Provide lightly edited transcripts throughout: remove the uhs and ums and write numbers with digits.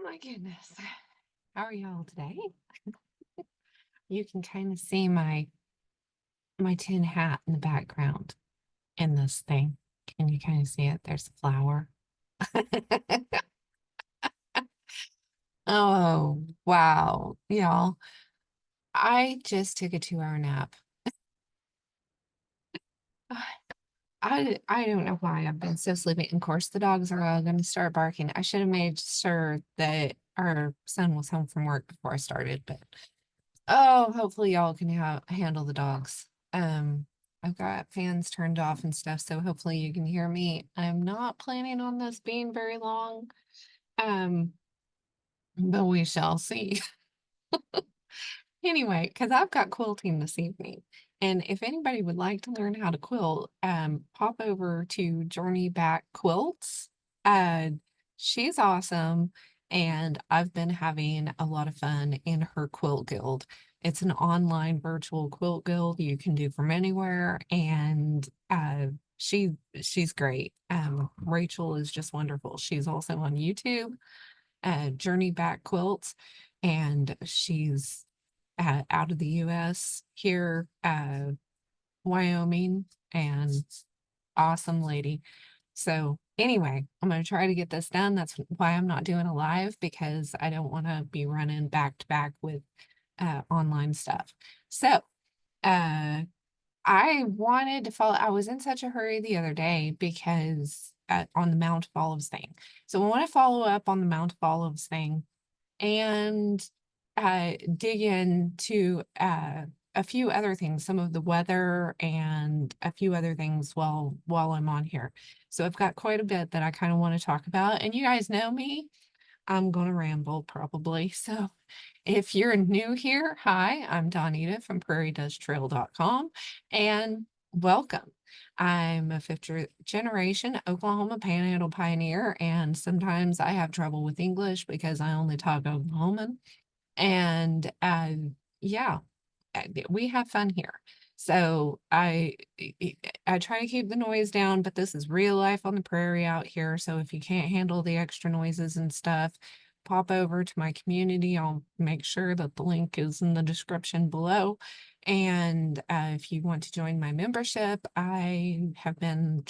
my goodness. How are y'all today? You can kind of see my tin hat in the background in this thing. Can you kind of see it? There's a flower. Oh, wow. Y'all, I just took a 2-hour nap. I don't know why I've been so sleepy. Of course, the dogs are all going to start barking. I should have made sure that our son was home from work before I started, but oh, hopefully y'all can handle the dogs. I've got fans turned off and stuff, so hopefully you can hear me. I'm not planning on this being very long. Um, but we shall see. Anyway, because I've got quilting this evening. And if anybody would like to learn how to quilt, pop over to Journey Back Quilts. Uh, she's awesome. And I've been having a lot of fun in her quilt guild. It's an online virtual quilt guild you can do from anywhere. And she's great. Rachel is just wonderful. She's also on YouTube, Journey Back Quilts, and she's out of the US here, Wyoming, and awesome lady. So anyway, I'm going to try to get this done. That's why I'm not doing a live, because I don't want to be running back to back with online stuff. So I wanted to follow, I was in such a hurry the other day because on the Mount of Olives thing. So I want to follow up on the Mount of Olives thing and dig into a few other things, some of the weather and a few other things while I'm on here. So I've got quite a bit that I kind of want to talk about. And you guys know me, I'm going to ramble probably. So if you're new here, hi, I'm Dawnita from prairiedusttrail.com, and welcome. I'm a fifth generation Oklahoma Panhandle pioneer, and sometimes I have trouble with English because I only talk Oklahoman. And yeah, we have fun here. So I try to keep the noise down, but this is real life on the prairie out here. So if you can't handle the extra noises and stuff, pop over to my community. I'll make sure that the link is in the description below. And if you want to join my membership, I've been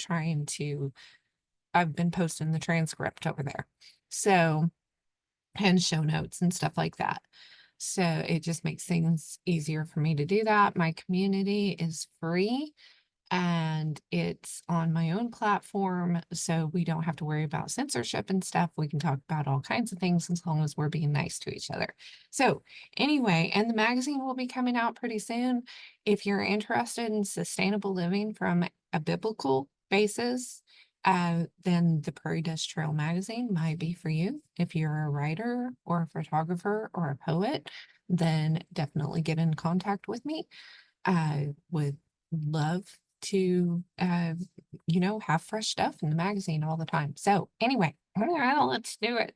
posting the transcript over there. So, and show notes and stuff like that. So it just makes things easier for me to do that. My community is free and it's on my own platform, so we don't have to worry about censorship and stuff. We can talk about all kinds of things as long as we're being nice to each other. So anyway, and the magazine will be coming out pretty soon. If you're interested in sustainable living from a biblical basis, then the Prairie Dust Trail magazine might be for you. If you're a writer or a photographer or a poet, then definitely get in contact with me. I would love to, have fresh stuff in the magazine all the time. So anyway, well, let's do it.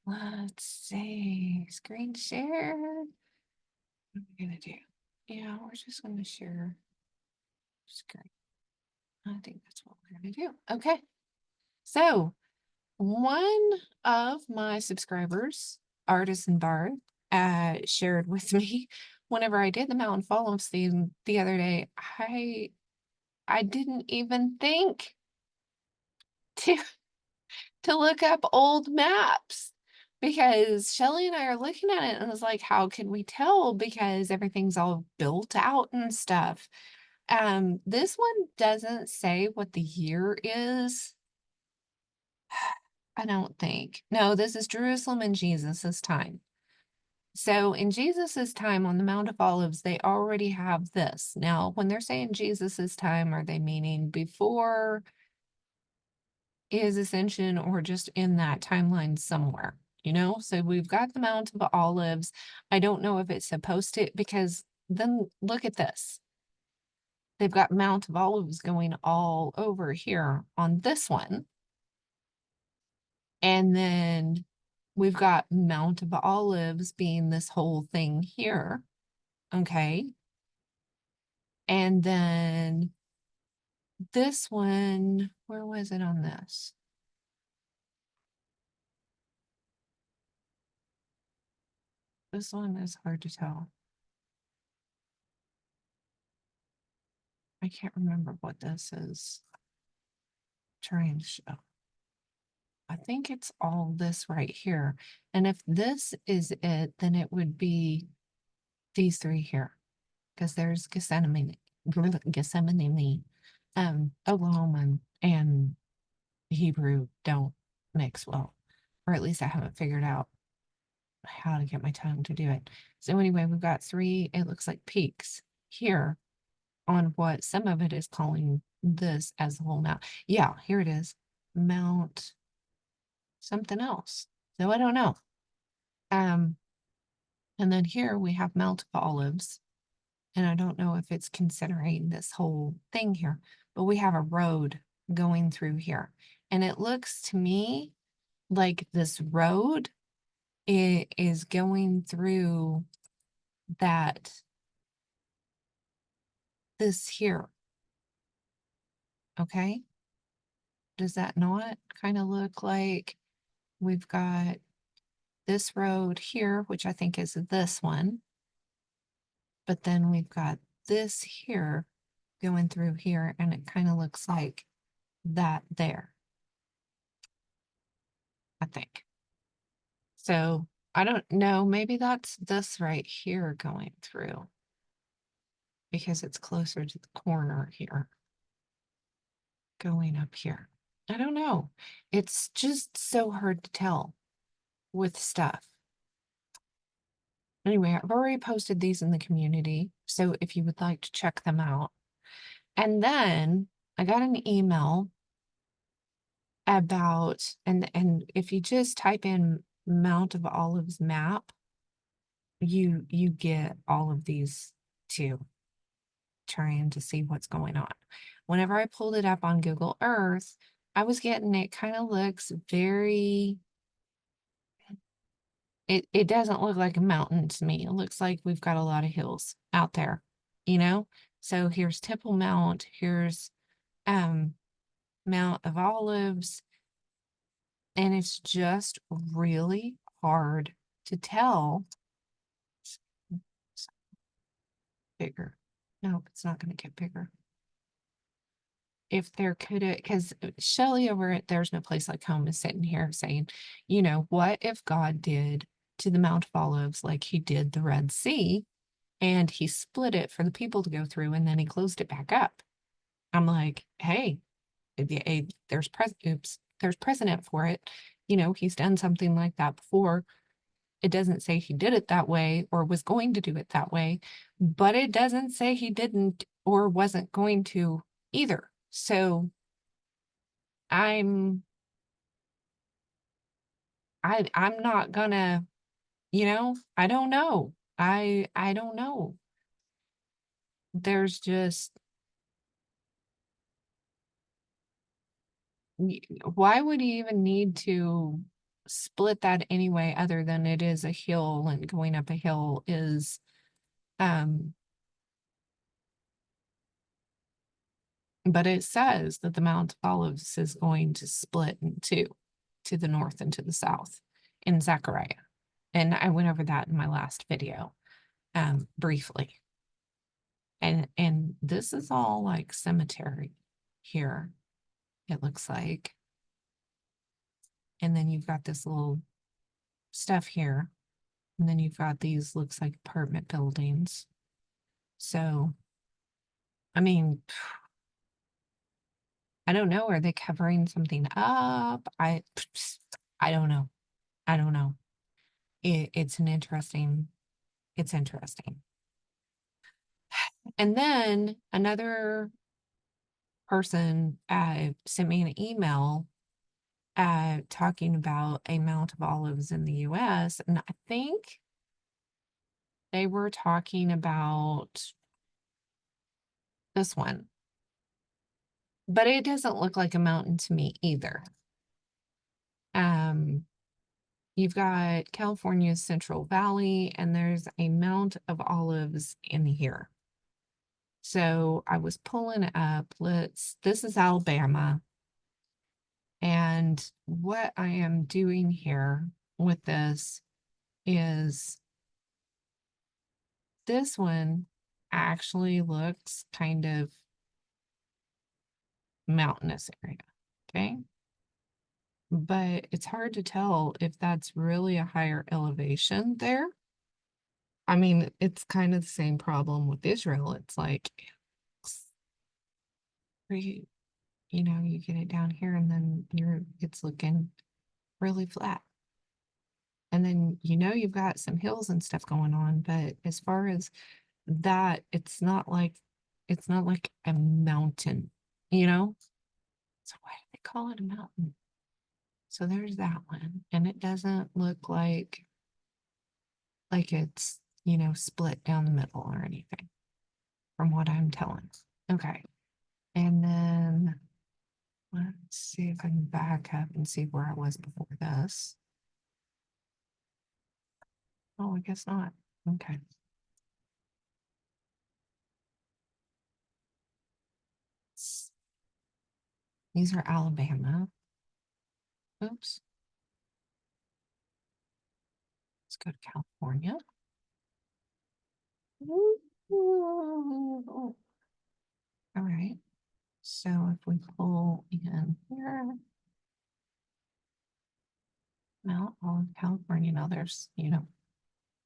Let's see, screen share. What am I gonna do? Yeah, we're just gonna share screen. I think that's what we're gonna do. Okay. So one of my subscribers, Artisan Bard, shared with me whenever I did the Mountain Follows theme the other day. I didn't even think to to look up old maps, because Shelly and I are looking at it and it's like, how can we tell? Because everything's all built out and stuff. This one doesn't say what the year is. I don't think. No, this is Jerusalem in Jesus's time. So in Jesus's time on the Mount of Olives, they already have this. Now, when they're saying Jesus's time, are they meaning before his ascension or just in that timeline somewhere? So we've got the Mount of Olives. I don't know if it's supposed to, because then look at this. They've got Mount of Olives going all over here on this one. And then we've got Mount of Olives being this whole thing here. Okay. And then this one, where was it on this? This one is hard to tell. I can't remember what this is. Trying to show. I think it's all this right here. And if this is it, then it would be these three here. Because there's Gethsemane, Oklahoma and Hebrew don't mix well. Or at least I haven't figured out how to get my tongue to do it. So anyway, we've got three, it looks like peaks here on what some of it is calling this as the whole mount. Yeah, here it is. Mount something else. So I don't know. And then here we have Mount of Olives. And I don't know if it's considering this whole thing here, but we have a road going through here. And it looks to me like this road is going through this here. Okay. Does that not kind of look like we've got this road here, which I think is this one, but then we've got this here going through here, and it kind of looks like that there, I think. So I don't know, maybe that's this right here going through because it's closer to the corner here, going up here. I don't know. It's just so hard to tell with stuff. Anyway, I've already posted these in the community, so if you would like to check them out. And then I got an email about, and if you just type in Mount of Olives map, you get all of these too, trying to see what's going on. Whenever I pulled it up on Google Earth, I was getting, it kind of looks very, it doesn't look like a mountain to me. It looks like we've got a lot of hills out there, you know? So here's Temple Mount, here's Mount of Olives, and it's just really hard to tell. Bigger. No, it's not going to get bigger. If there could, because Shelly over at There's No Place Like Home is sitting here saying, you know, what if God did to the Mount of Olives like he did the Red Sea, and he split it for the people to go through, and then he closed it back up? I'm like, hey, there's precedent for it. You know, he's done something like that before. It doesn't say he did it that way or was going to do it that way, but it doesn't say he didn't or wasn't going to either. So I'm not gonna, I don't know. I don't know. There's just, why would he even need to split that anyway, other than it is a hill, and going up a hill is but it says that the Mount of Olives is going to split in two, to the north and to the south in Zechariah. And I went over that in my last video, briefly. And this is all like cemetery here, it looks like. And then you've got this little stuff here. And then you've got these, looks like apartment buildings. So, I mean, I don't know. Are they covering something up? I don't know. I don't know. It's interesting. And then another person sent me an email talking about a Mount of Olives in the US. And I think they were talking about this one. But it doesn't look like a mountain to me either. You've got California's Central Valley, and there's a Mount of Olives in here. So I was pulling up, this is Alabama. And what I am doing here with this is this one actually looks kind of mountainous area, okay? But it's hard to tell if that's really a higher elevation there. I mean, it's kind of the same problem with Israel. It's like, you know, you get it down here and then it's looking really flat. And then, you know, you've got some hills and stuff going on, but as far as that, it's not like a mountain, you know? So why do they call it a mountain? So there's that one. And it doesn't look like it's, you know, split down the middle or anything from what I'm telling. Okay. And then let's see if I can back up and see where I was before this. Oh, I guess not. Okay. These are Alabama. Oops. Let's go to California. All right. So if we pull in here, now all of California, now there's, you know,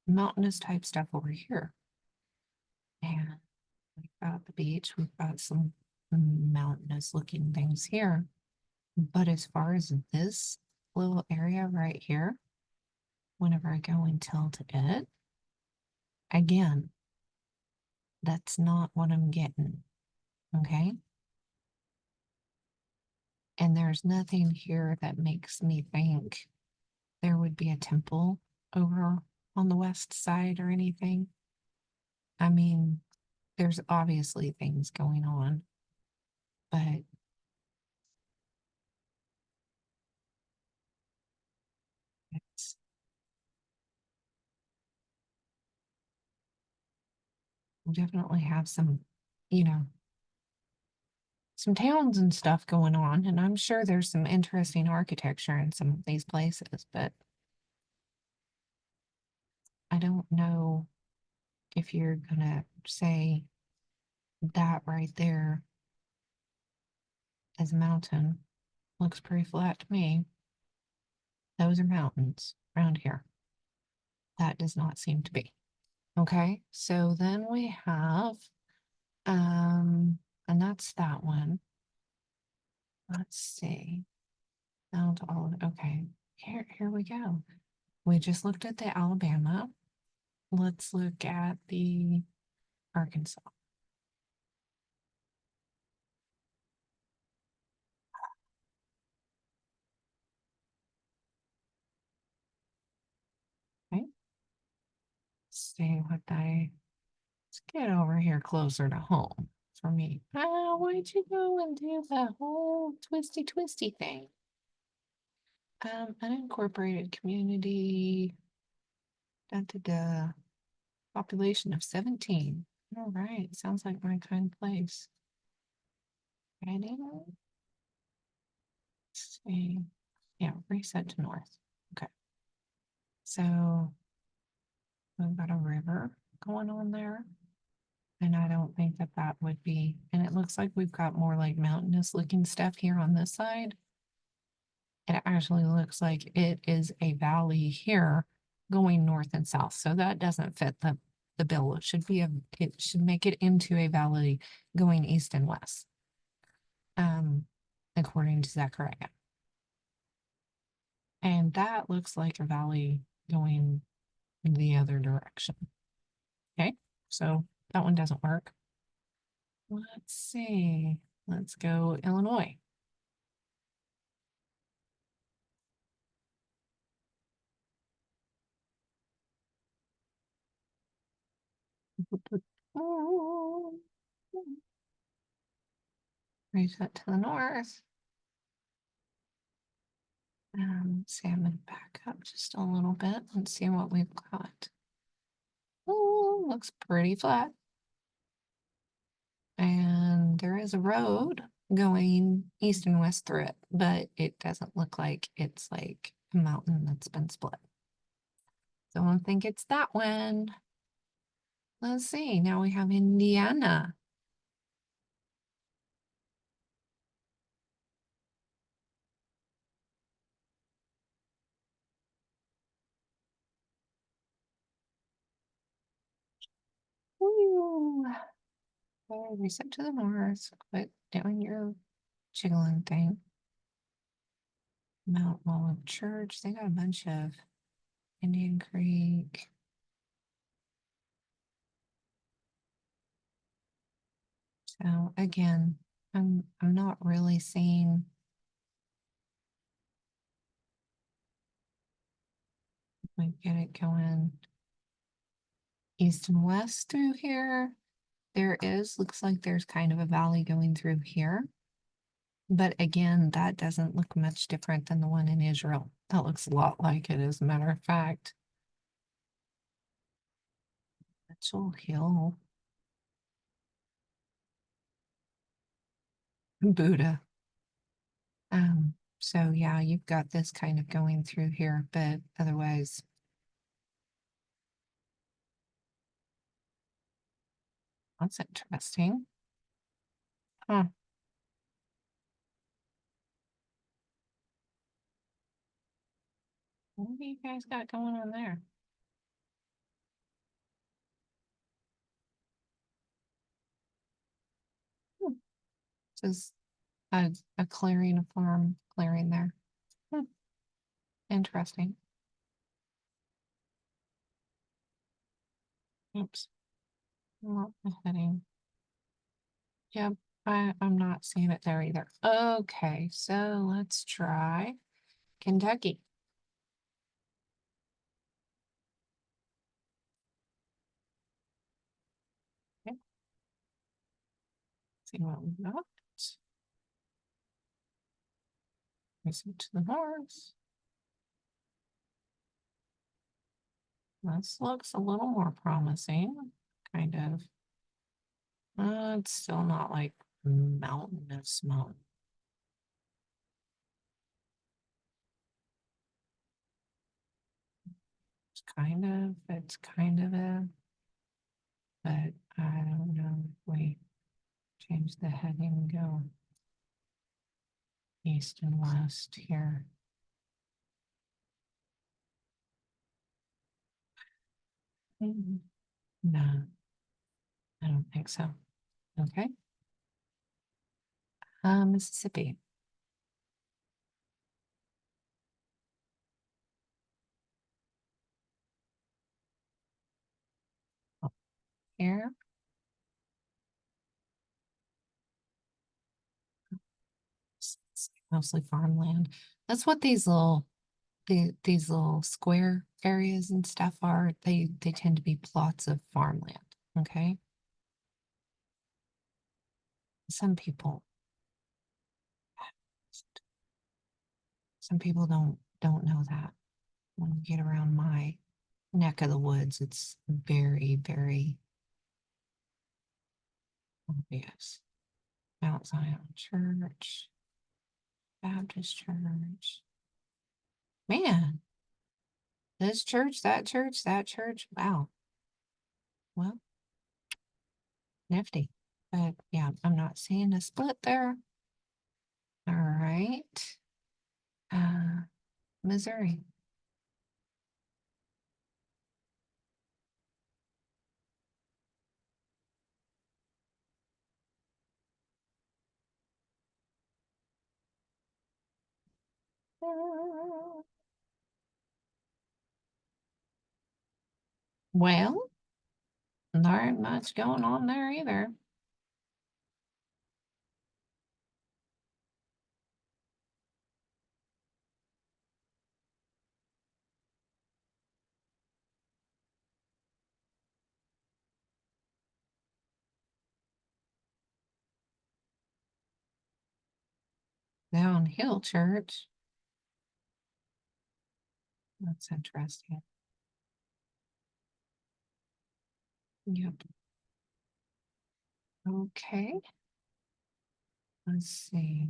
mountainous type stuff over here. And we've got the beach, we've got some mountainous looking things here. But as far as this little area right here, whenever I go and tilt it, again, that's not what I'm getting, okay? And there's nothing here that makes me think there would be a temple over on the west side or anything. I mean, there's obviously things going on, but it's we definitely have some, you know, some towns and stuff going on, and I'm sure there's some interesting architecture in some of these places, but I don't know if you're gonna say that right there as a mountain. Looks pretty flat to me. Those are mountains around here. That does not seem to be. Okay, so then we have, and that's that one. Let's see. Down to all of, okay, here we go. We just looked at the Alabama. Let's look at the Arkansas. Okay. See what let's get over here closer to home for me. Ah, why'd you go and do the whole twisty thing? Unincorporated community, da da da, population of 17. All right, sounds like my kind of place. Ready? Let's see. Yeah, reset to north. Okay. So we've got a river going on there. And I don't think that that would be, and it looks like we've got more like mountainous looking stuff here on this side. It actually looks like it is a valley here going north and south. So that doesn't fit the bill. It should be it should make it into a valley going east and west. According to Zechariah. And that looks like a valley going the other direction. Okay, so that one doesn't work. Let's see. Let's go Illinois. Reset to the north. See, I'm going to back up just a little bit and see what we've got. Oh, looks pretty flat. And there is a road going east and west through it, but it doesn't look like it's like a mountain that's been split. So I don't think it's that one. Let's see. Now we have Indiana. Ooh. Okay, reset to the north. Quit doing your jiggling thing. Mount Olive Church. They got a bunch of Indian Creek. So again, I'm not really seeing if we get it going east and west through here. Looks like there's kind of a valley going through here. But again, that doesn't look much different than the one in Israel. That looks a lot like it, as a matter of fact. Mitchell Hill. Buddha. So yeah, you've got this kind of going through here, but otherwise, that's interesting. Huh. What do you guys got going on there? Hmm. Just a clearing, a farm clearing there. Hmm. Interesting. Oops. Not the heading. Yep, I'm not seeing it there either. Okay, so let's try Kentucky. Okay, see what we've got. Listen to the north. This looks a little more promising, kind of. It's still not like mountainous mountain. It's kind of but I don't know if we change the heading and go east and west here. No, I don't think so. Okay. Mississippi. Up here. It's mostly farmland. That's what these little square areas and stuff are. They tend to be plots of farmland. Okay. Some people some people don't know that. When you get around my neck of the woods, it's very, very obvious. Mount Zion Church, Baptist Church. Man, this church, that church, that church. Wow. Well, nifty. But yeah, I'm not seeing a split there. All right. Uh, Missouri. Well, there ain't much going on there either. Downhill church. That's interesting. Yep. Okay. Let's see.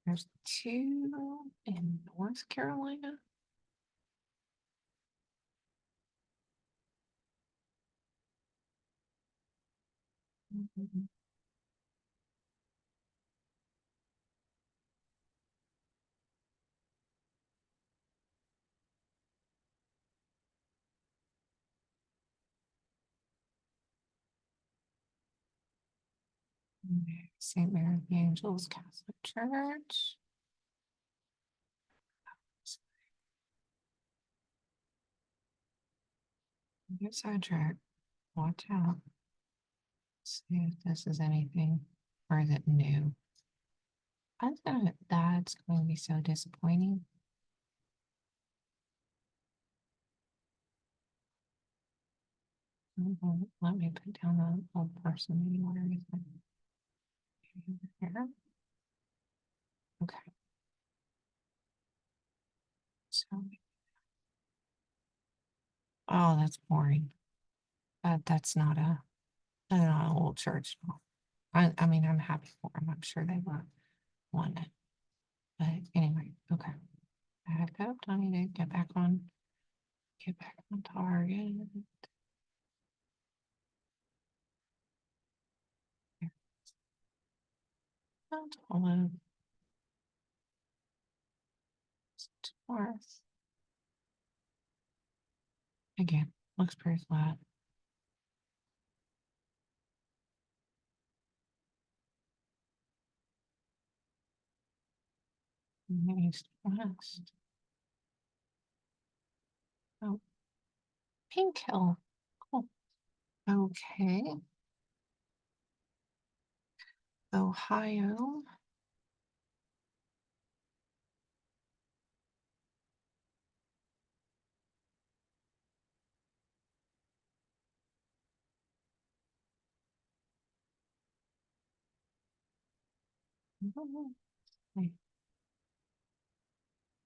There's two in North Carolina. St. Mary of the Angels Catholic Church. Get sidetracked. Watch out. See if this is anything, or is it new? I thought that's going to be so disappointing. Let me put down the old person anywhere. Here. Okay. So, oh, that's boring. That's not an old church. I mean, I'm happy for them. I'm sure they were one. But anyway, okay. Back up, Dawnita. Get back on target. Mount Olive. North. Again, looks pretty flat. East, west. Oh, Pink Hill. Cool. Okay. Ohio.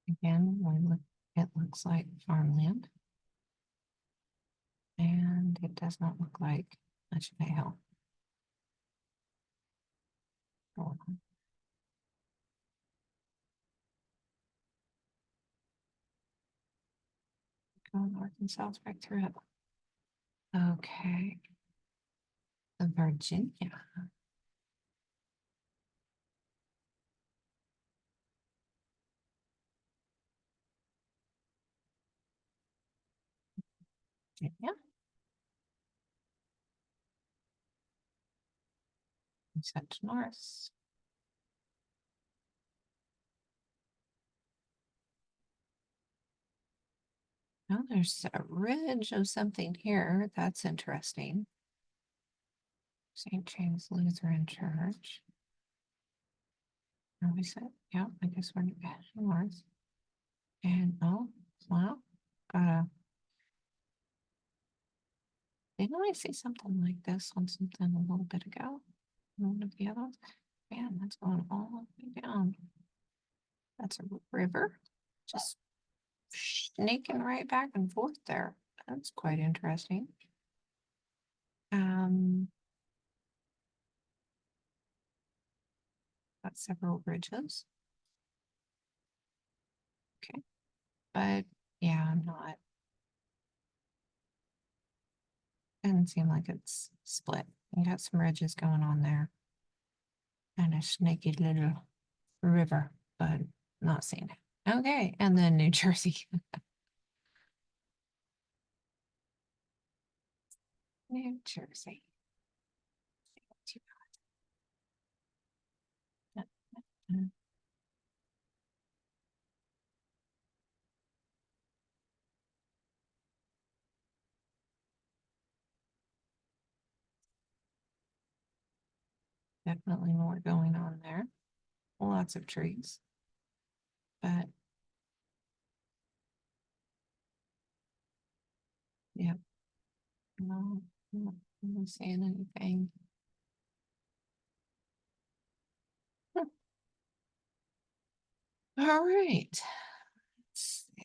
Again, it looks like farmland. And it does not look like much of a hill. Go north and south right through it. Okay. Virginia. Virginia. Set north. Oh, there's a ridge of something here. That's interesting. St. James Lutheran Church. And we said, yeah, I guess we're heading north. And oh, wow. Didn't I see something like this on something a little bit ago? One of the other ones. Man, that's going all the way down. That's a river. Just snaking right back and forth there. That's quite interesting. Got several bridges. Okay, but yeah, I'm not. Doesn't seem like it's split. You got some ridges going on there. And a snaky little river, but not seeing it. Okay, and then New Jersey. New Jersey. Definitely more going on there. Lots of trees. But yeah, no, I'm not seeing anything. All right. Let's see.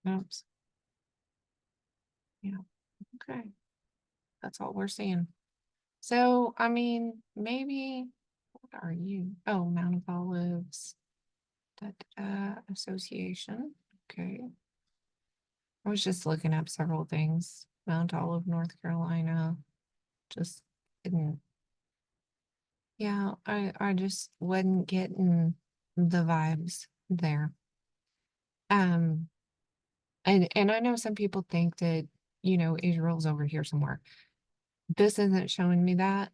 Oops. Yeah. Okay. That's all we're seeing. So, I mean, maybe, what are you? Oh, Mount of Olives Association. Okay. I was just looking up several things. Mount Olive, North Carolina. Just didn't, yeah, I just wasn't getting the vibes there. Um, and I know some people think that, Israel's over here somewhere. This isn't showing me that.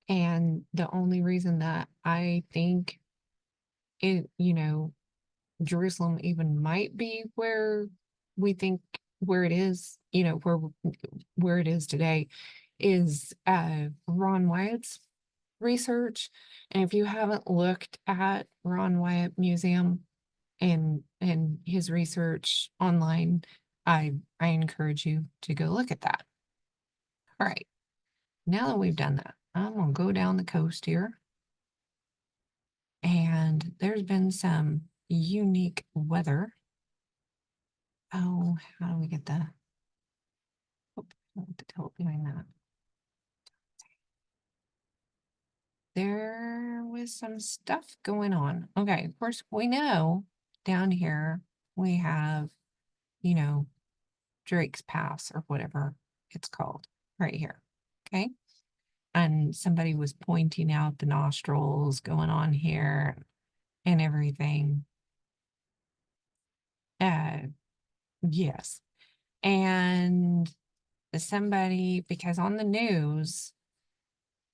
And the only reason that I think it, Jerusalem even might be where we think where it is, where it is today is Ron Wyatt's research. And if you haven't looked at Ron Wyatt Museum and his research online, I encourage you to go look at that. All right. Now that we've done that, I'm gonna go down the coast here. And there's been some unique weather. Oh, how do we get the, oh, I want to tell behind that. There was some stuff going on. Okay, of course, we know down here we have, you know, Drake's Pass or whatever it's called right here. Okay. And somebody was pointing out the nostrils going on here and everything. Uh, yes. And somebody, because on the news,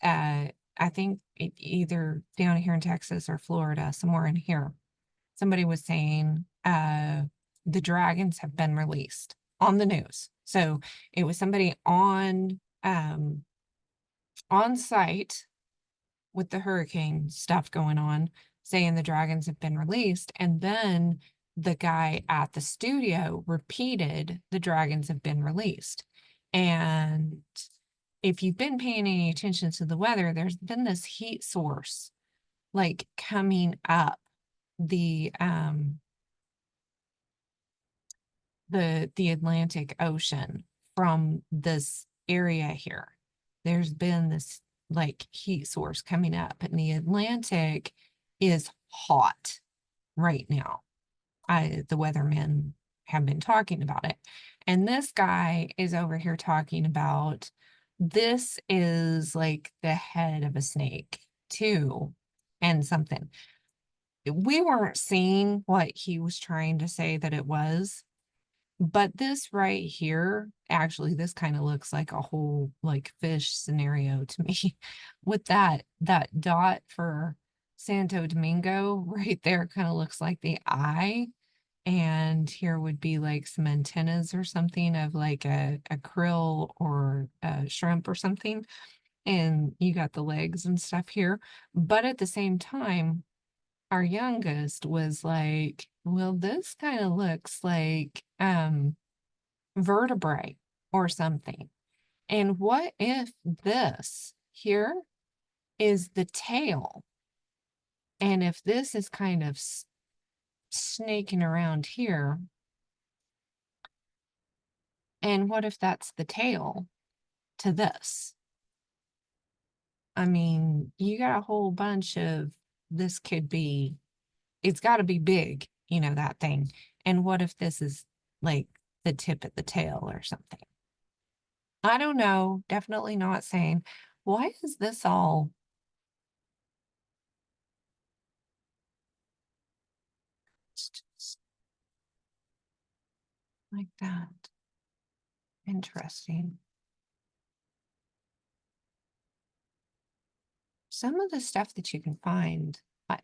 uh, I think either down here in Texas or Florida, somewhere in here, somebody was saying the dragons have been released on the news. So it was somebody on site with the hurricane stuff going on, saying the dragons have been released. And then the guy at the studio repeated the dragons have been released. And if you've been paying any attention to the weather, there's been this heat source like coming up the Atlantic Ocean from this area here. There's been this like heat source coming up, and the Atlantic is hot right now. The weathermen have been talking about it. And this guy is over here talking about this is like the head of a snake, too, and something. We weren't seeing what he was trying to say that it was, but this right here, actually, this kind of looks like a whole like fish scenario to me. With that dot for Santo Domingo right there kind of looks like the eye. And here would be like some antennas or something of like a krill or a shrimp or something. And you got the legs and stuff here. But at the same time, our youngest was like, well, this kind of looks like vertebrae or something. And what if this here is the tail? And if this is kind of snaking around here, and what if that's the tail to this? I mean, you got a whole bunch of this could be, it's got to be big, that thing. And what if this is like the tip of the tail or something? I don't know. Definitely not saying, why is this all just like that? Interesting. Some of the stuff that you can find,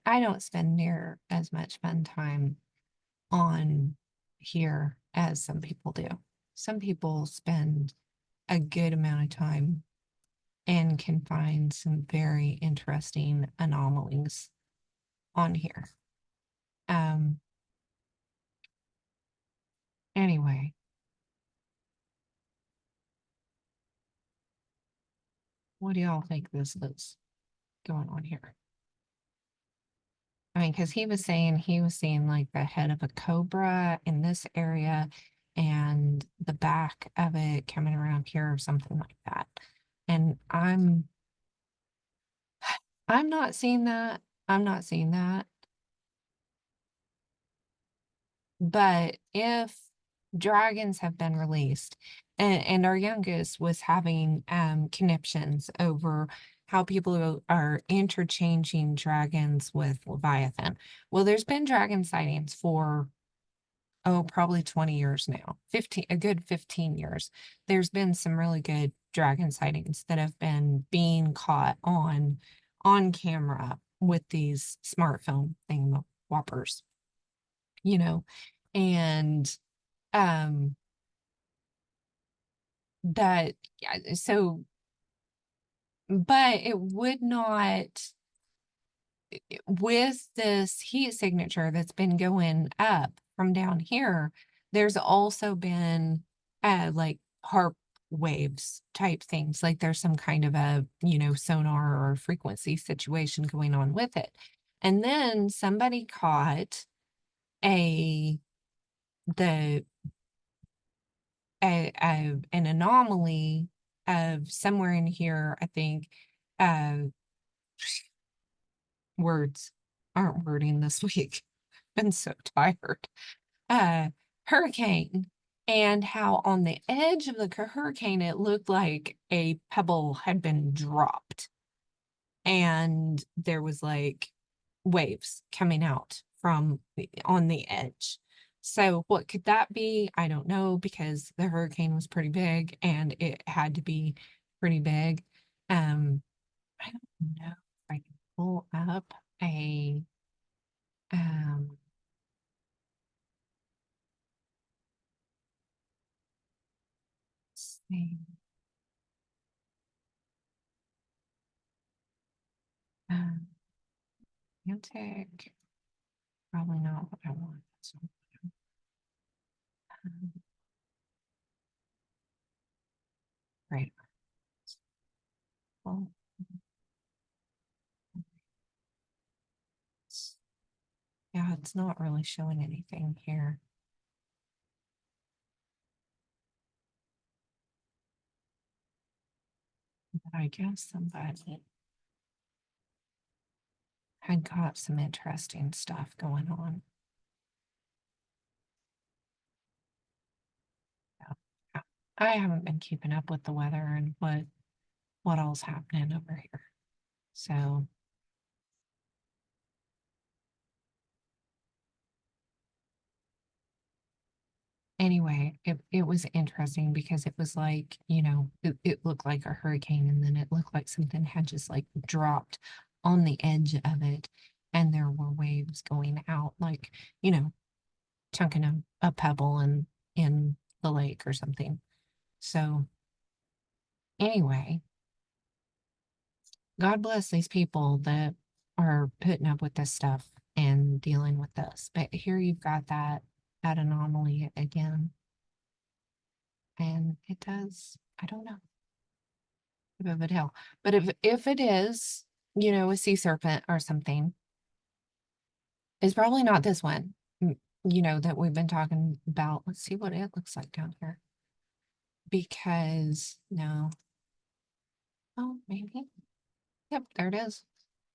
I don't spend near as much fun time on here as some people do. Some people spend a good amount of time and can find some very interesting anomalies on here. Anyway, what do y'all think this is going on here? I mean, because he was seeing like the head of a cobra in this area and the back of it coming around here or something like that. And I'm not seeing that. I'm not seeing that. But if dragons have been released and our youngest was having conniptions over how people are interchanging dragons with Leviathan. Well, there's been dragon sightings for probably 20 years now, a good 15 years. There's been some really good dragon sightings that have been being caught on camera with these smartphone whoppers, you know, and um that yeah, so but it would not with this heat signature that's been going up from down here, there's also been like harp waves type things. Like there's some kind of a, sonar or frequency situation going on with it. And then somebody caught a the an anomaly of somewhere in here, I think, uh words aren't wording this week. Been so tired. Uh, Hurricane, and how on the edge of the hurricane it looked like a pebble had been dropped, and there was like waves coming out from on the edge. So what could that be? I don't know, because the hurricane was pretty big and it had to be pretty big. I don't know if I can pull up a um see, um, Atlantic, probably not what I want. So, um, right. Well, yeah, it's not really showing anything here. But I guess somebody had got some interesting stuff going on. Yeah. I haven't been keeping up with the weather and what all's happening over here. So anyway, it was interesting because it was like, it looked like a hurricane, and then it looked like something had just like dropped on the edge of it, and there were waves going out, like, chunking a pebble in the lake or something. So anyway, God bless these people that are putting up with this stuff and dealing with this. But here you've got that anomaly again. And it does, I don't know, a bit hell. But if it is, a sea serpent or something, it's probably not this one, that we've been talking about. Let's see what it looks like down here. Because no. Oh, maybe. Yep, there it is.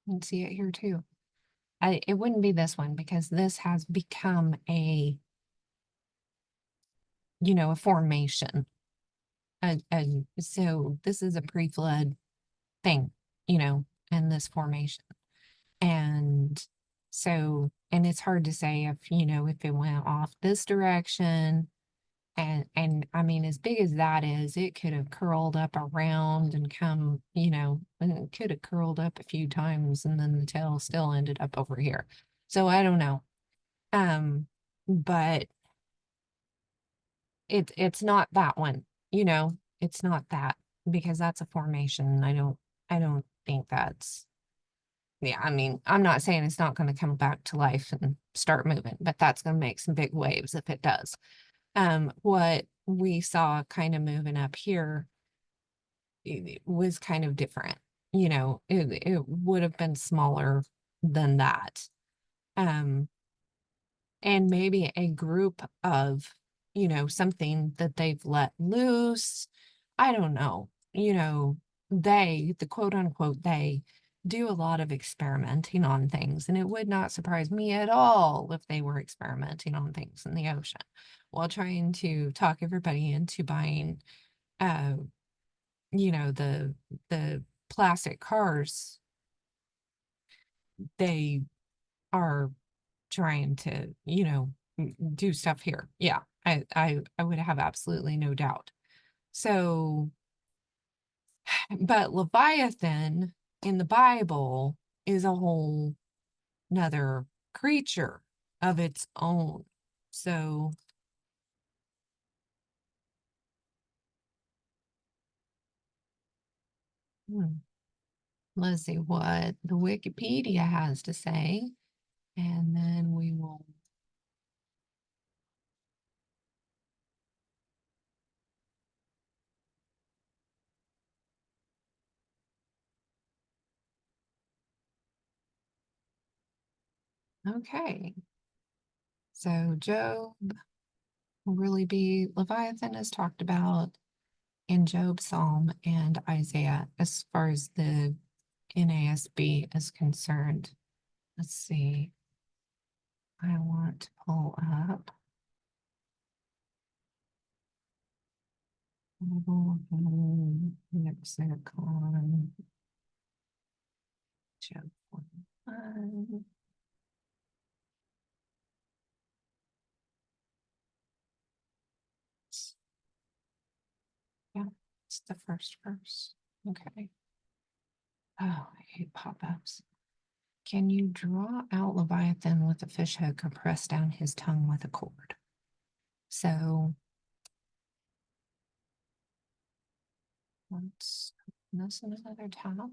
You can see it here too. It wouldn't be this one, because this has become a formation. And so this is a pre-flood thing, in this formation. And so, and it's hard to say if it went off this direction. And I mean, as big as that is, it could have curled up around and come, and it could have curled up a few times, and then the tail still ended up over here. So I don't know. But it's not that one, it's not that, because that's a formation. I don't think that's, yeah, I mean, I'm not saying it's not going to come back to life and start moving, but that's going to make some big waves if it does. What we saw kind of moving up here, it was kind of different. It would have been smaller than that. Um, and maybe a group of, something that they've let loose. I don't know, the quote unquote they, do a lot of experimenting on things, and it would not surprise me at all if they were experimenting on things in the ocean while trying to talk everybody into buying, uh, the plastic cars. They are trying to, do stuff here. Yeah, I would have absolutely no doubt. So, but Leviathan in the Bible is a whole another creature of its own. So, hmm, let's see what the Wikipedia has to say, and then we will. Okay. So, Job will really be Leviathan is talked about in Job, Psalm, and Isaiah as far as the NASB is concerned. Let's see. I want to pull up lexicon. Job 41. Yeah, it's the first verse. Okay. Oh, I hate pop-ups. Can you draw out Leviathan with a fish hook or press down his tongue with a cord? So let's open this in another tab.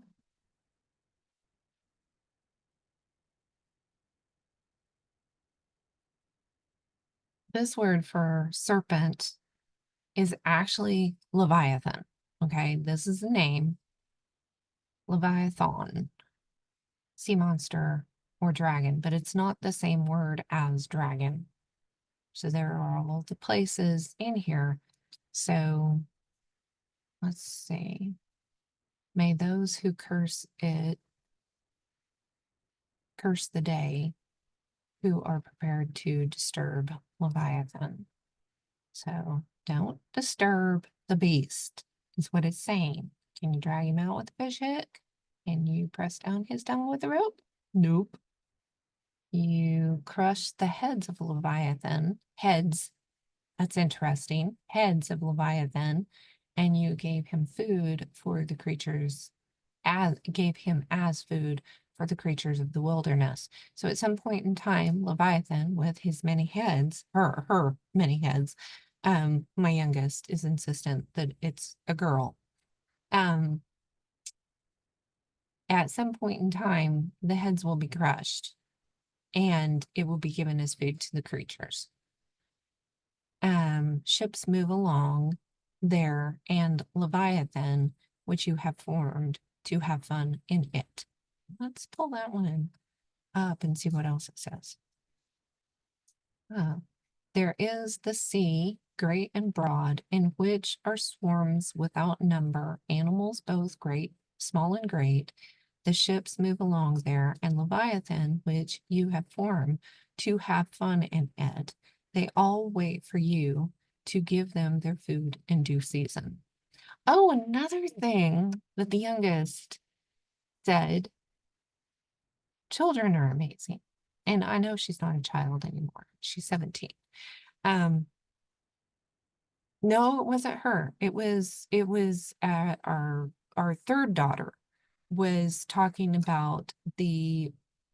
This word for serpent is actually Leviathan. Okay, this is the name, Leviathan, sea monster or dragon, but it's not the same word as dragon. So there are all the places in here. So let's see. May those who curse it curse the day who are prepared to disturb Leviathan. So don't disturb the beast, is what it's saying. Can you drag him out with a fish hook? Can you press down his tongue with a rope? Nope. You crush the heads of Leviathan, heads, that's interesting, heads of Leviathan, and you gave him food for the creatures, gave him as food for the creatures of the wilderness. So at some point in time, Leviathan, with his many heads, her many heads, my youngest is insistent that it's a girl. At some point in time, the heads will be crushed and it will be given as food to the creatures. Ships move along there, and Leviathan, which you have formed to have fun in it. Let's pull that one up and see what else it says. There is the sea, great and broad, in which are swarms without number, animals both great, small and great. The ships move along there, and Leviathan, which you have formed to have fun in it. They all wait for you to give them their food in due season. Oh, another thing that the youngest said, children are amazing. And I know she's not a child anymore. She's 17. Um, no, it wasn't her. It was our third daughter was talking about the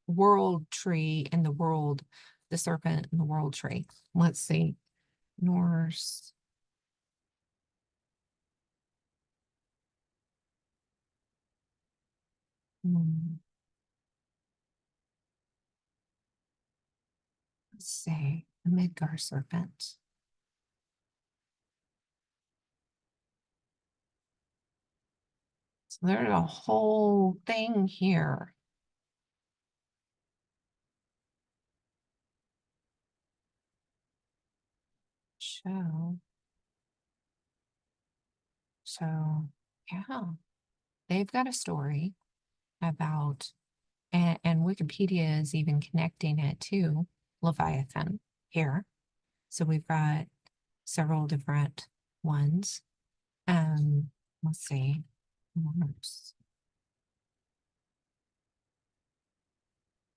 world tree and the serpent and the world tree. Let's see. Norse. Let's see. The Midgar serpent. So there's a whole thing here. Show. So, yeah, they've got a story. about, and Wikipedia is even connecting it to Leviathan here. So we've got several different ones. Let's see.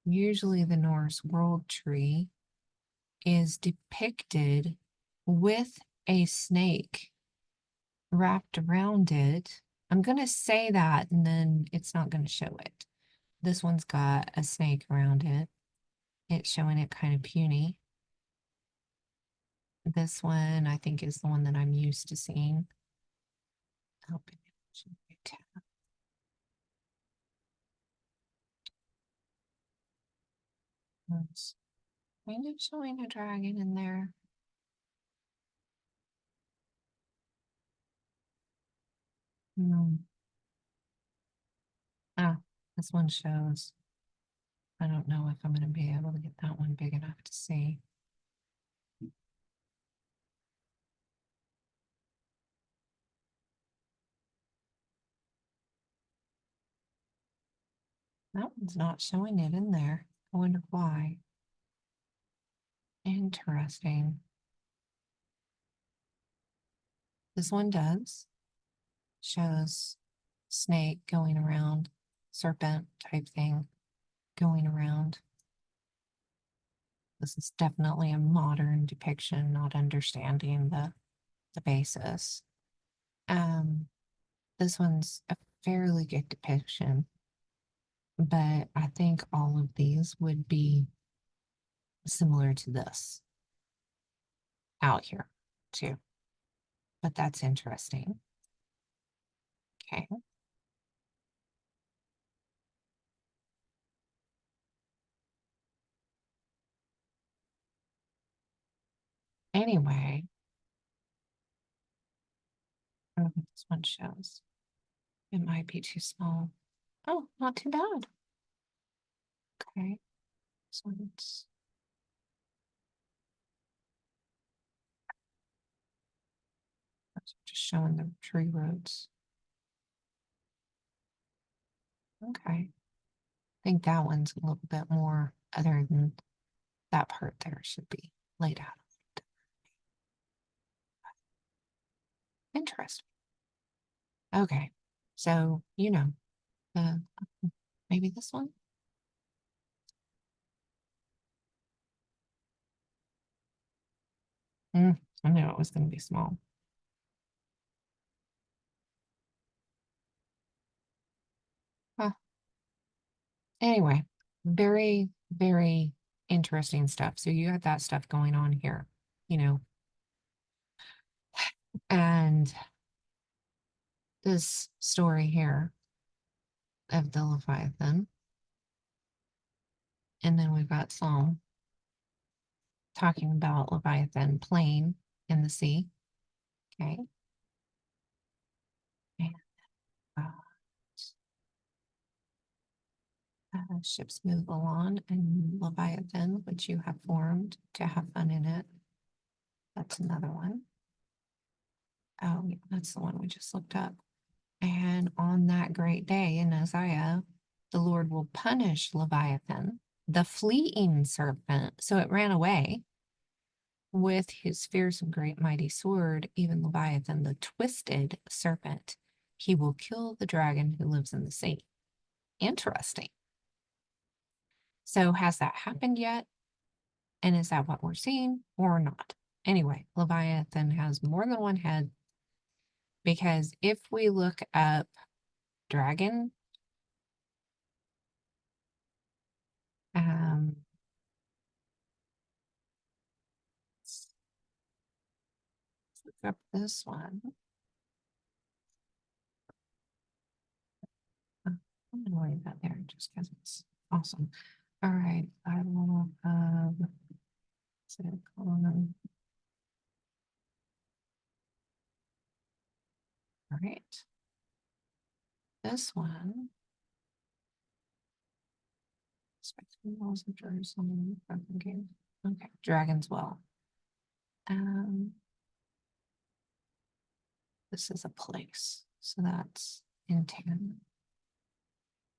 Usually the Norse world tree is depicted with a snake wrapped around it. I'm going to say that and then it's not going to show it. This one's got a snake around it. It's showing it kind of puny. This one, I think, is the one that I'm used to seeing. It's kind of showing a dragon in there. Ah, this one shows. I don't know if I'm going to be able to get that one big enough to see. That one's not showing it in there. I wonder why. Interesting. This one does. Shows snake going around, serpent type thing going around. This is definitely a modern depiction, not understanding the basis. This one's a fairly good depiction, but I think all of these would be similar to this out here too. But that's interesting. Okay. Anyway, I don't know what this one shows. It might be too small. Oh, not too bad. Okay. So it's just showing the tree roots. Okay. I think that one's a little bit more, other than that part there should be laid out. Interesting. Okay. So, uh, maybe this one? I knew it was going to be small. Huh. Anyway, very, very interesting stuff. So you had that stuff going on here, you know, and this story here of the Leviathan. And then we've got Psalm talking about Leviathan playing in the sea. Okay. And ships move along, and Leviathan, which you have formed to have fun in it. That's another one. Oh, yeah, that's the one we just looked up. And on that great day in Isaiah, the Lord will punish Leviathan, the fleeing serpent. So it ran away with his fearsome great mighty sword, even Leviathan, the twisted serpent. He will kill the dragon who lives in the sea. Interesting. So has that happened yet? And is that what we're seeing or not? Anyway, Leviathan has more than one head, because if we look up dragon, let's look up this one. I'm gonna leave that there just because it's awesome. All right, I will all right. This one. Walls of Jerusalem. Okay, Dragon's Well. This is a place, so that's in 10.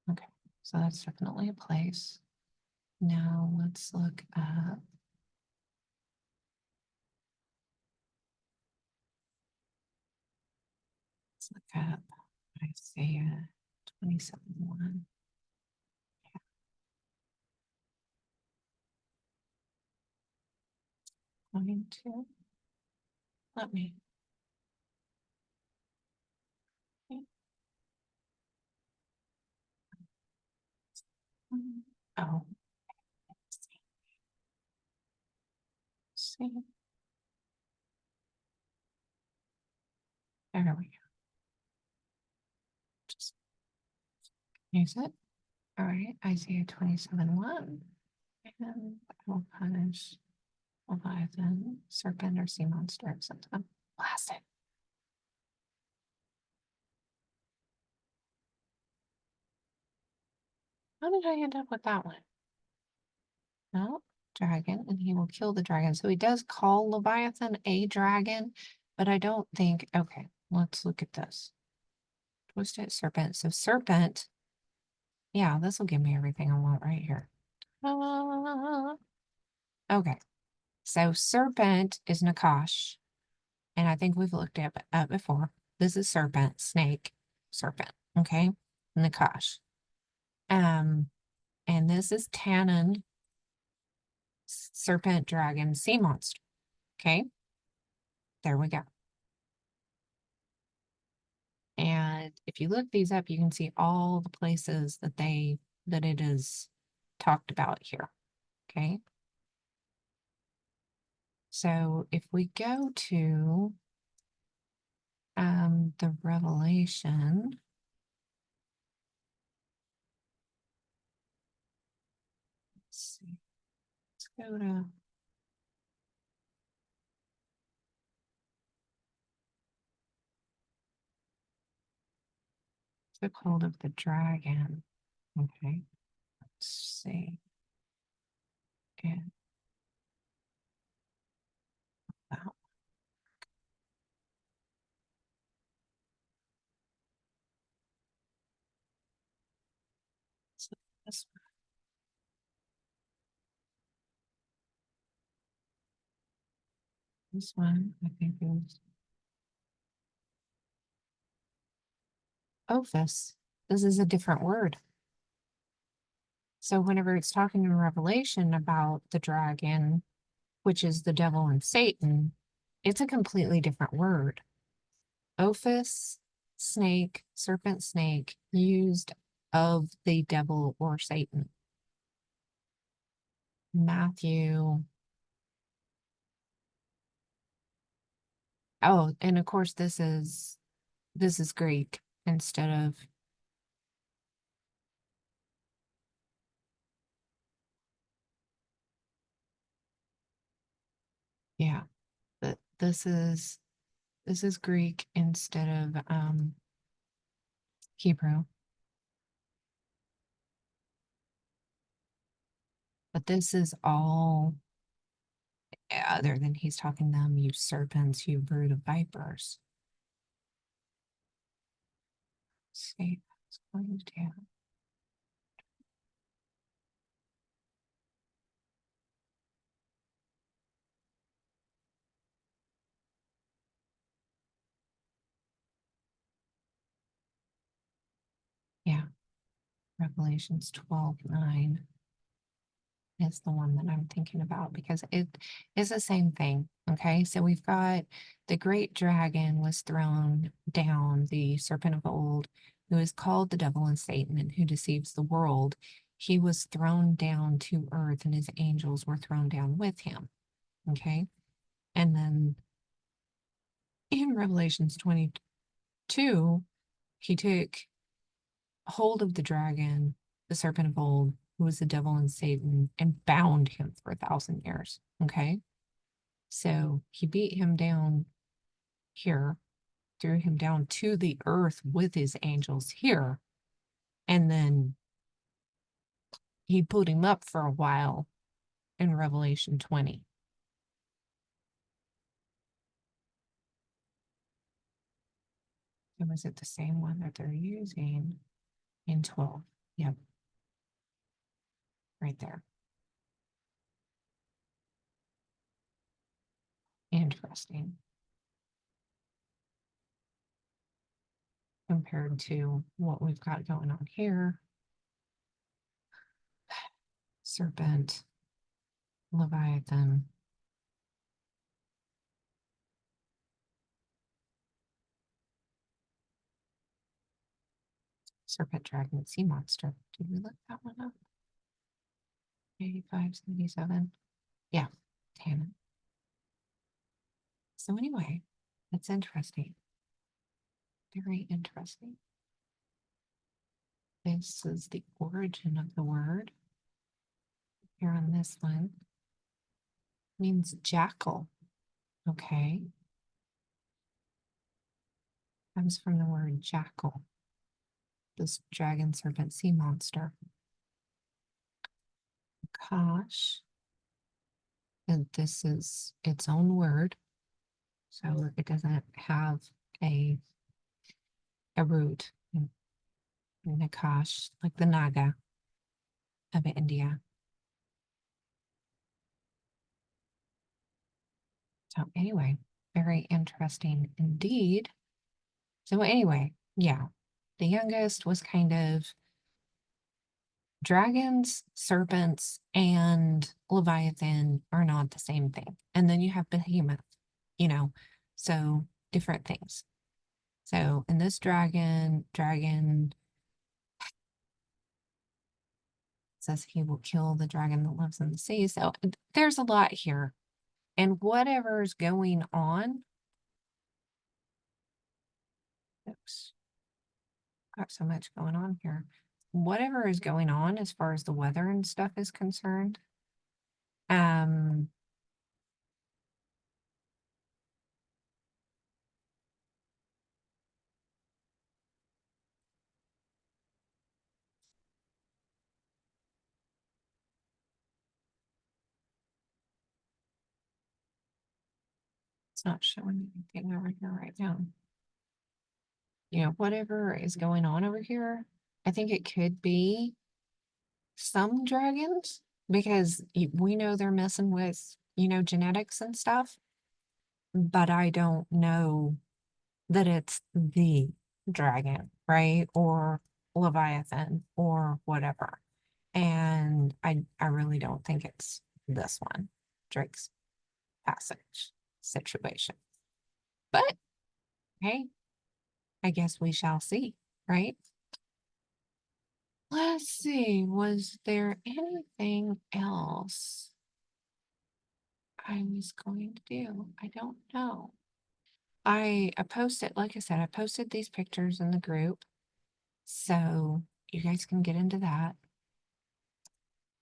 Okay, so that's definitely a place. Now let's look up. Let's look up Isaiah 27:1. 22. Let me. Oh, see. There we go. Just use it. All right, Isaiah 27:1. And I will punish Leviathan, serpent, or sea monster, something. Blast it. How did I end up with that one? No, dragon, and he will kill the dragon. So he does call Leviathan a dragon, but I don't think. Okay, let's look at this. Twisted serpent. So serpent. Yeah, this will give me everything I want right here. Okay, so serpent is Nakash, and I think we've looked at it before. This is serpent, snake, serpent. Okay, Nakash. And this is Tannin, serpent, dragon, sea monster. Okay, there we go. And if you look these up, you can see all the places that it is talked about here. Okay. So if we go to the Revelation, let's see. Let's go to took hold of the dragon. Okay. Let's see. And wow. So this one, I think is Ophis. This is a different word. So whenever it's talking in Revelation about the dragon, which is the devil and Satan, it's a completely different word. Ophis, snake, serpent snake, used of the devil or Satan. Matthew. Oh, and of course this is Greek instead of, yeah, but this is Greek instead of Hebrew. But this is all other than he's talking them, you serpents, you brood of vipers. Let's see, it's going to. Yeah, Revelations 12:9 is the one that I'm thinking about because it is the same thing. Okay, so we've got the great dragon was thrown down, the serpent of old, who is called the devil and Satan and who deceives the world. He was thrown down to earth and his angels were thrown down with him. Okay, and then in Revelations 22, he took hold of the dragon, the serpent of old, who was the devil and Satan, and bound him for 1,000 years. Okay. So he beat him down here, threw him down to the earth with his angels here, and then he put him up for a while in Revelation 20. So was it the same one that they're using in 12? Yep. Right there. Interesting. Compared to what we've got going on here. Serpent, Leviathan. Serpent, dragon, sea monster. Did we look that one up? 8577. Yeah, Tannin. So anyway, that's interesting. Very interesting. This is the origin of the word. Here on this one. Means jackal. Okay. Comes from the word jackal. This dragon, serpent, sea monster. Gosh. And this is its own word. So it doesn't have a root in Nakash, like the Naga of India. So anyway, very interesting indeed. So anyway, yeah, the youngest was kind of dragons, serpents, and Leviathan are not the same thing. And then you have behemoth, so different things. So in this dragon says he will kill the dragon that lives in the sea. So there's a lot here. And whatever's going on, oops, got so much going on here. Whatever is going on as far as the weather and stuff is concerned, it's not showing anything over here right now. Whatever is going on over here, I think it could be some dragons because we know they're messing with, genetics and stuff, but I don't know that it's the dragon, right? Or Leviathan or whatever. And I really don't think it's this one, Drake's Passage situation. But hey, I guess we shall see, right? Let's see, was there anything else I was going to do? I don't know. I posted, like I said, I posted these pictures in the group. So you guys can get into that.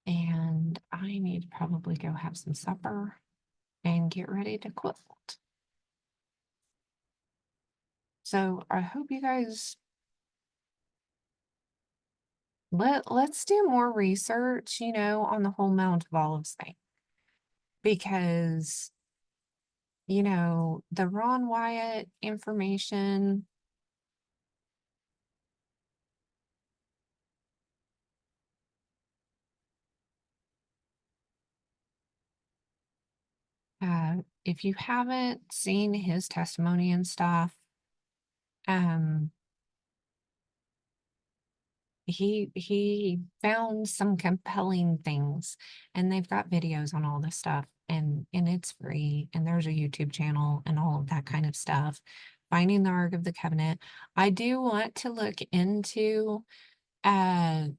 And I need to probably go have some supper and get ready to quilt. So I hope you guys let's do more research, on the whole Mount of Olives thing. Because, the Ron Wyatt information, if you haven't seen his testimony and stuff, he found some compelling things, and they've got videos on all this stuff, and it's free, and there's a YouTube channel and all of that kind of stuff. Finding the Ark of the Covenant. I do want to look into the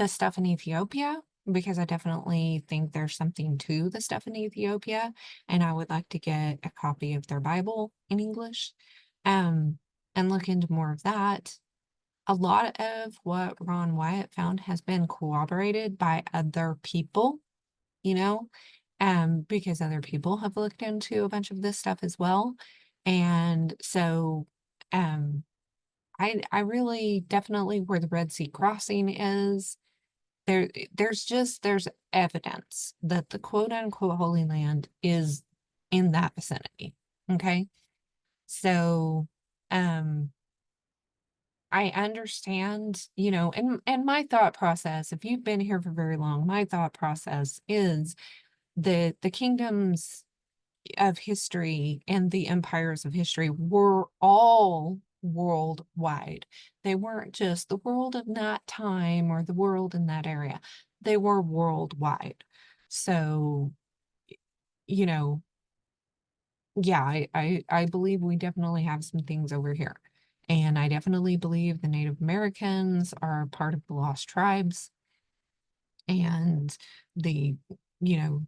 stuff in Ethiopia, because I definitely think there's something to the stuff in Ethiopia, and I would like to get a copy of their Bible in English, and look into more of that. A lot of what Ron Wyatt found has been corroborated by other people, because other people have looked into a bunch of this stuff as well. And so, I really definitely where the Red Sea crossing is, there's evidence that the quote unquote Holy Land is in that vicinity. Okay. So, I understand, you know, and my thought process, if you've been here for very long, my thought process is the kingdoms of history and the empires of history were all worldwide. They weren't just the world of that time or the world in that area. They were worldwide. So, you know, yeah, I believe we definitely have some things over here. And I definitely believe the Native Americans are part of the lost tribes and the, you know,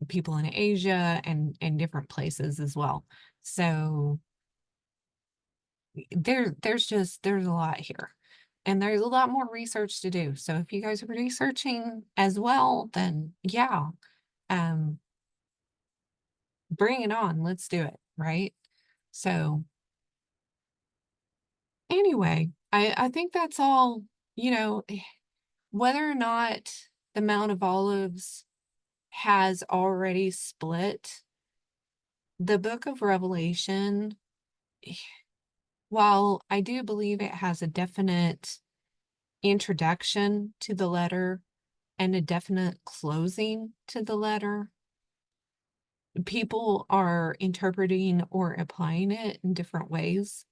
people in Asia and different places as well. So there's a lot here. And there's a lot more research to do. So if you guys are researching as well, then yeah, um, bring it on. Let's do it, right? So anyway, I think that's all, you know, whether or not the Mount of Olives has already split, the book of Revelation, while I do believe it has a definite introduction to the letter and a definite closing to the letter, people are interpreting or applying it in different ways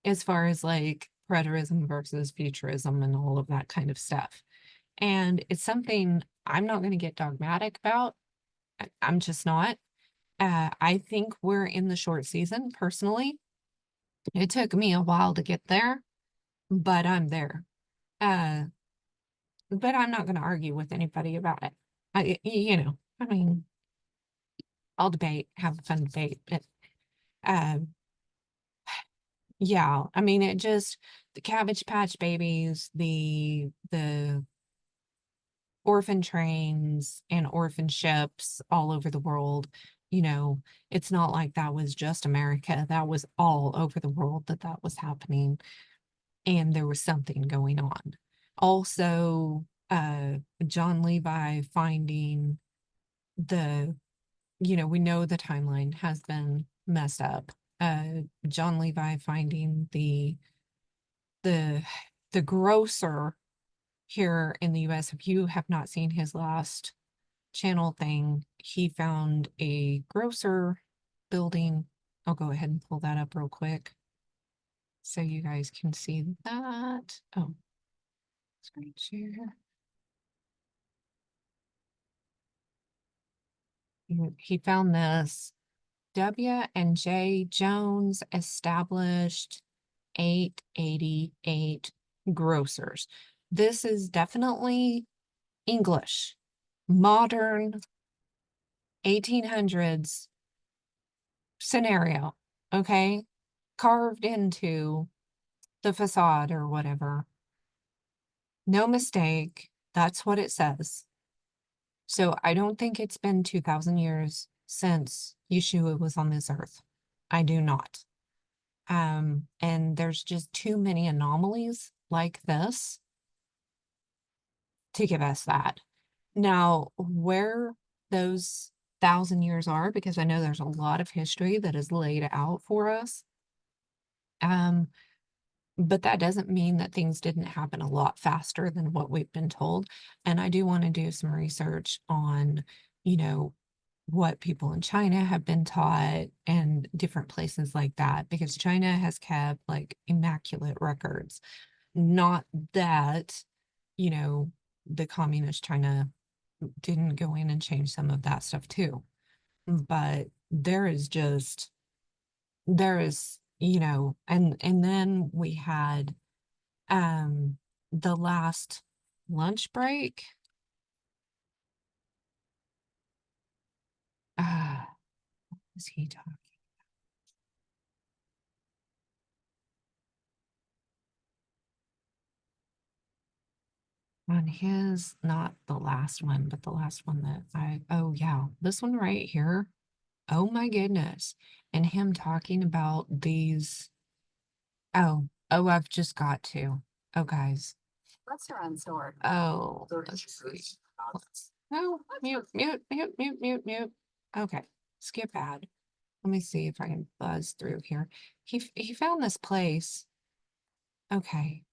as far as like preterism versus futurism and all of that kind of stuff. And it's something I'm not going to get dogmatic about. I'm just not. I think we're in the short season personally. It took me a while to get there, but I'm there. Uh, but I'm not going to argue with anybody about it. You know, I mean, I'll debate, have a fun debate, but uh, yeah, I mean, it just the Cabbage Patch Babies, the orphan trains and orphan ships all over the world. You know, it's not like that was just America. That was all over the world that that was happening, and there was something going on. Also, John Levi finding the, you know, we know the timeline has been messed up. John Levi finding the the grocer here in the US. If you have not seen his last channel thing, he found a grocer building. I'll go ahead and pull that up real quick so you guys can see that. Oh, screen share. He found this. W and J Jones established 888 grocers. This is definitely English, modern 1800s scenario, okay? Carved into the facade or whatever. No mistake. That's what it says. So I don't think it's been 2000 years since Yeshua was on this earth. I do not. And there's just too many anomalies like this to give us that. Now, where those 1000 years are, because I know there's a lot of history that is laid out for us. But that doesn't mean that things didn't happen a lot faster than what we've been told. And I do want to do some research on, you know, what people in China have been taught and different places like that, because China has kept like immaculate records. Not that, you know, the communist China didn't go in and change some of that stuff too. But there is, you know, and then we had um the last lunch break. Was he talking on his, not the last one, but the last one that oh yeah, this one right here. Oh my goodness. And him talking about these. I've just got to. Oh, guys. What's your unsort? Oh, let's see. No, mute. Okay, skip ad. Let me see if I can buzz through here. He found this place Okay.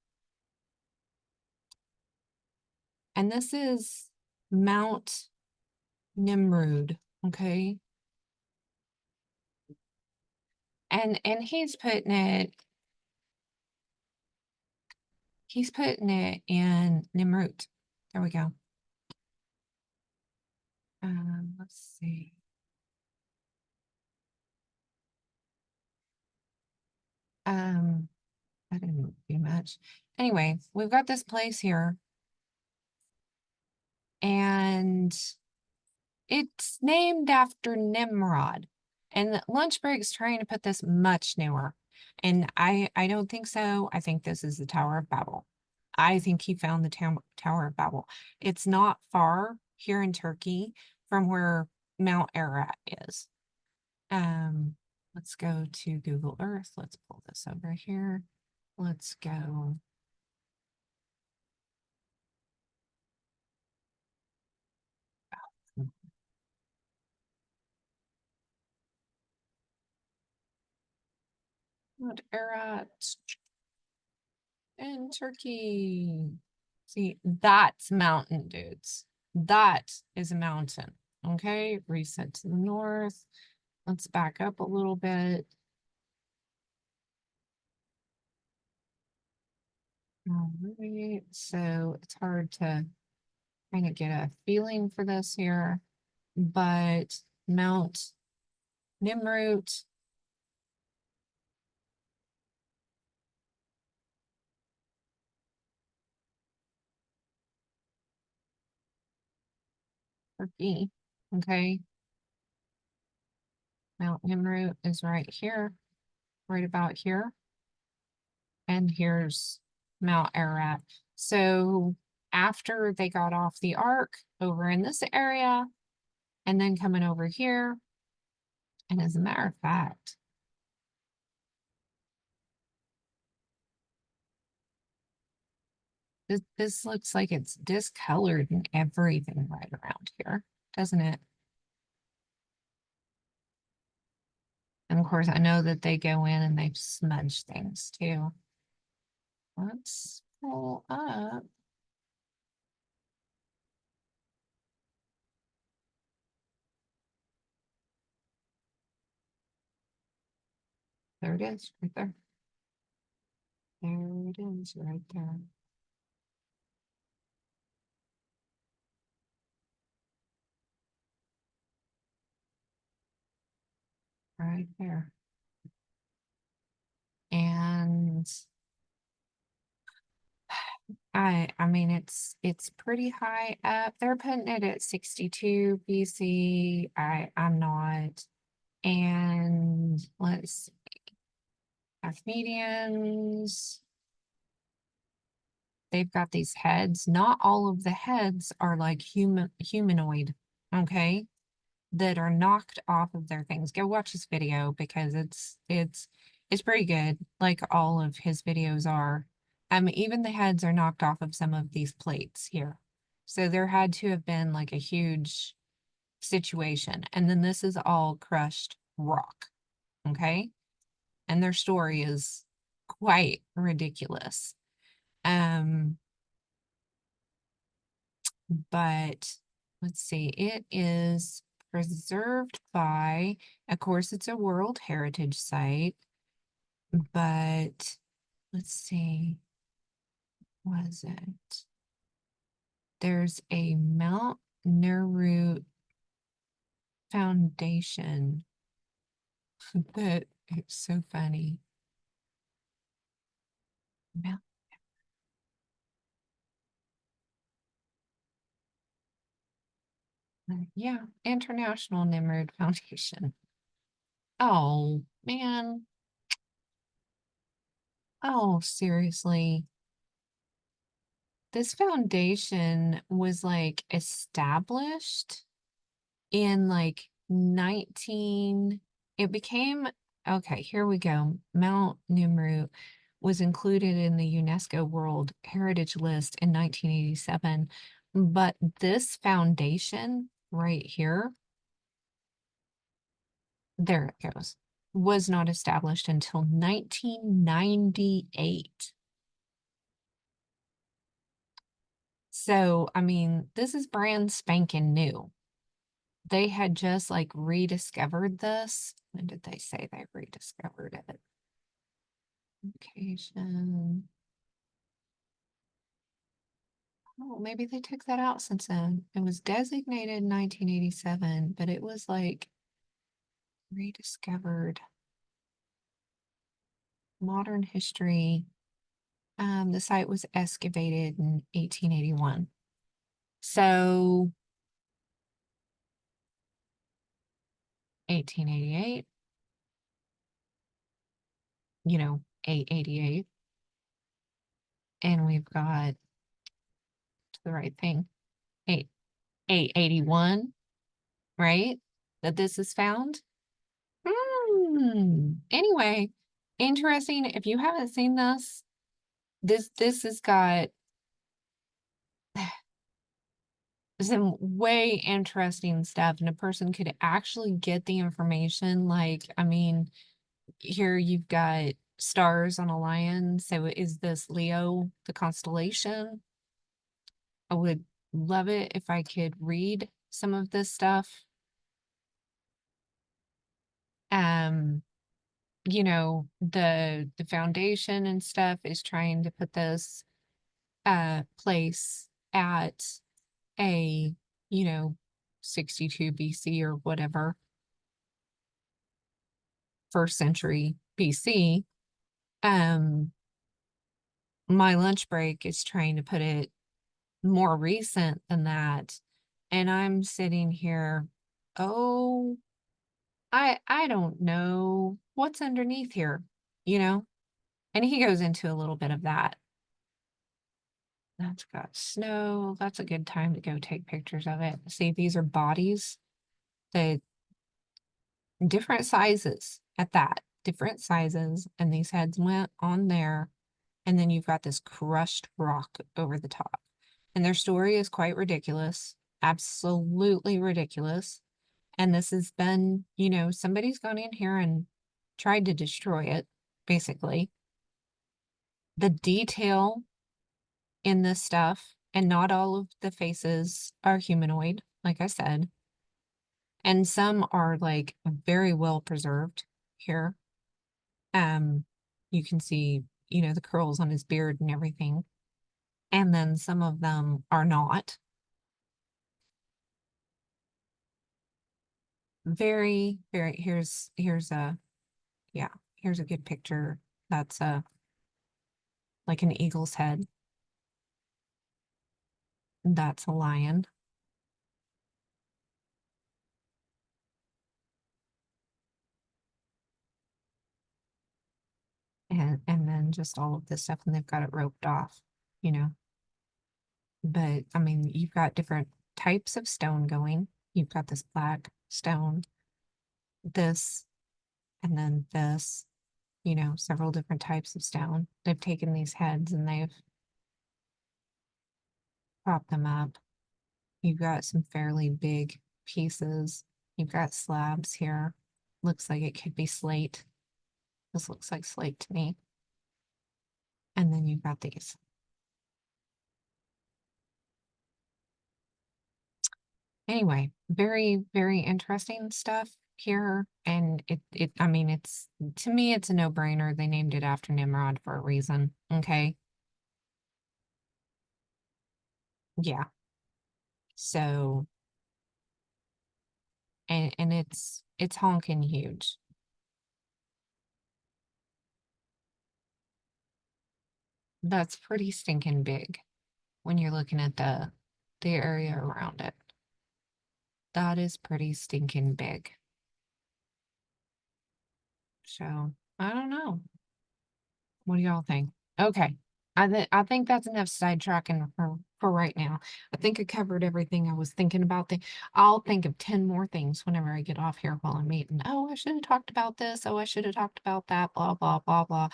And this is Mount Nimrut, okay? And he's putting it in Nimrut. There we go. Let's see. I didn't do much. Anyway, we've got this place here, and it's named after Nimrod. And Lunch Break's trying to put this much newer. And I don't think so. I think this is the Tower of Babel. I think he found the Tower of Babel. It's not far here in Turkey from where Mount Ararat is. Let's go to Google Earth. Let's pull this over here. Let's go. Mount Ararat in Turkey. See, that's mountain, dudes. That is a mountain. Okay, reset to the north. Let's back up a little bit. All right, so it's hard to kind of get a feeling for this here, but Mount Nimrut, Turkey, okay? Mount Nimrut is right here, right about here. And here's Mount Ararat. So after they got off the ark over in this area, and then coming over here, and as a matter of fact, this looks like it's discolored and everything right around here, doesn't it? And of course, I know that they go in and they smudge things too. Let's pull up. There it is, right there. There it is, right there. Right there. And I mean it's pretty high up. They're putting it at 62 BC. I'm not. And let's see. Medians. They've got these heads. Not all of the heads are like humanoid, okay? That are knocked off of their things. Go watch this video because it's pretty good, like all of his videos are. Even the heads are knocked off of some of these plates here. So there had to have been like a huge situation. And then this is all crushed rock. Okay. And their story is quite ridiculous. But let's see, it is preserved by, of course, it's a World Heritage Site, but let's see, was it? There's a Mount Nerut Foundation that it's so funny. Mount, yeah, International Nimrut Foundation. Oh, man. Oh, seriously. This foundation was like established in like 19, it became, okay, here we go. Mount Nimrut was included in the UNESCO World Heritage List in 1987, but this foundation right here, there it goes, was not established until 1998. So, I mean, this is brand spanking new. They had just like rediscovered this. When did they say they rediscovered it? Location. Oh, maybe they took that out since then. It was designated in 1987, but it was like rediscovered modern history. The site was excavated in 1881. So 1888, 888. And we've got the right thing, 881, right? That this is found. Anyway, interesting. If you haven't seen this has got some way interesting stuff, and a person could actually get the information. Like, I mean, here you've got stars on a lion. So is this Leo, the constellation? I would love it if I could read some of this stuff. The foundation and stuff is trying to put this place at a, you know, 62 BC or whatever, first century BC. My lunch break is trying to put it more recent than that. And I'm sitting here, oh, I don't know what's underneath here, you know? And he goes into a little bit of that. That's got snow. That's a good time to go take pictures of it. See, these are bodies, the different sizes at that, different sizes. And these heads went on there. And then you've got this crushed rock over the top. And their story is quite ridiculous, absolutely ridiculous. And this has been, somebody's gone in here and tried to destroy it, basically. The detail in this stuff, and not all of the faces are humanoid, like I said. And some are like very well preserved here. You can see, the curls on his beard and everything. And then some of them are not. Very, very, here's a good picture. That's like an eagle's head. That's a lion. And then just all of this stuff, and they've got it roped off, you know. But I mean, you've got different types of stone going. You've got this black stone, this, and then this, several different types of stone. They've taken these heads and they've propped them up. You've got some fairly big pieces. You've got slabs here. Looks like it could be slate. This looks like slate to me. And then you've got these. Anyway, very, very interesting stuff here. And I mean, to me, it's a no-brainer. They named it after Nimrod for a reason. Okay. Yeah. So, and it's honking huge. That's pretty stinking big when you're looking at the area around it. That is pretty stinking big. So, I don't know. What do y'all think? Okay. I think that's enough sidetracking for right now. I think I covered everything I was thinking about. I'll think of 10 more things whenever I get off here while I'm eating. Oh, I should have talked about this. Oh, I should have talked about that. Blah, blah, blah, blah.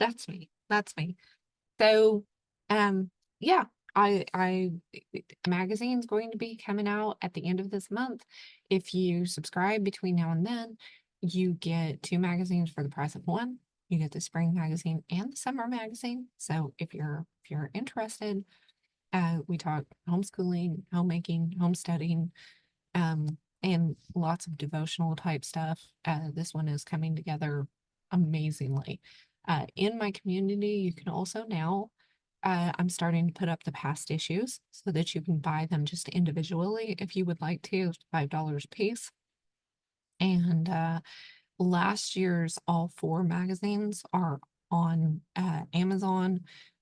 That's me. That's me. So, yeah, I magazine's going to be coming out at the end of this month. If you subscribe between now and then, you get 2 magazines for the price of 1. You get the spring magazine and the summer magazine. So if you're interested, we talk homeschooling, homemaking, homesteading, and lots of devotional type stuff. This one is coming together amazingly. In my community, you can also now, I'm starting to put up the past issues so that you can buy them just individually if you would like to, $5 a piece. And last year's all four magazines are on Amazon.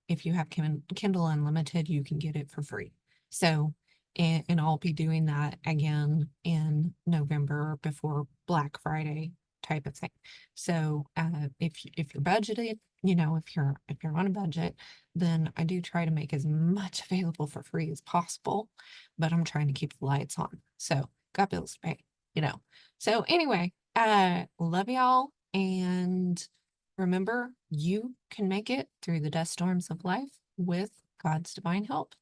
If you have Kindle Unlimited, you can get it for free. So, and I'll be doing that again in November before Black Friday type of thing. So, if you're budgeted, if you're on a budget, then I do try to make as much available for free as possible, but I'm trying to keep the lights on. So, got bills to pay. So anyway, love y'all, and remember, you can make it through the dust storms of life with God's divine help.